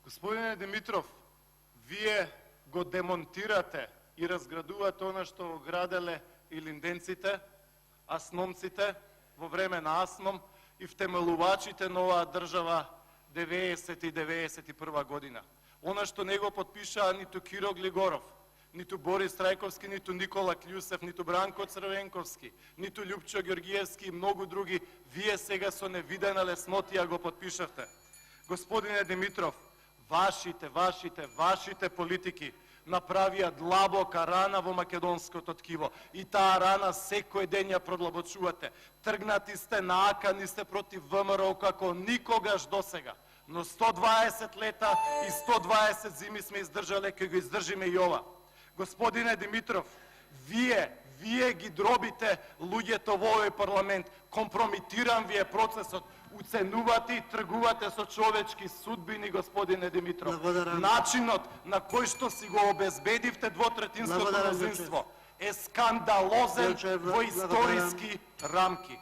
Господине Димитров, вие го демонтирате и разградувате она што го граделе и линденците, асномците во време на Асном и втемелувачите на оваа држава 90 и 91 година. Она што не го потпишаа ниту Киро Глигоров, ниту Борис Трајковски, ниту Никола Клјусев, ниту Бранко Црвенковски, ниту Љупчо Ѓоргиевски и многу други, вие сега со невидена леснотија го потпишавте. Господине Димитров, вашите политики направија длабока рана во македонското ткиво и таа рана секој ден ја продлабочувате. Тргнати сте, наакани сте против ВМРО како никогаш досега. Но 120 лета и 120 зими сме издржале, ке го издржиме и ова. Господине Димитров, вие ги дробите луѓето во овој парламент. Компрометиран ви е процесот. Уценувате и тргувате со човечки судбини, господине Димитров. Начинот на кој што си го обезбедивте двотретинското мнозинство е скандалозен во историски рамки.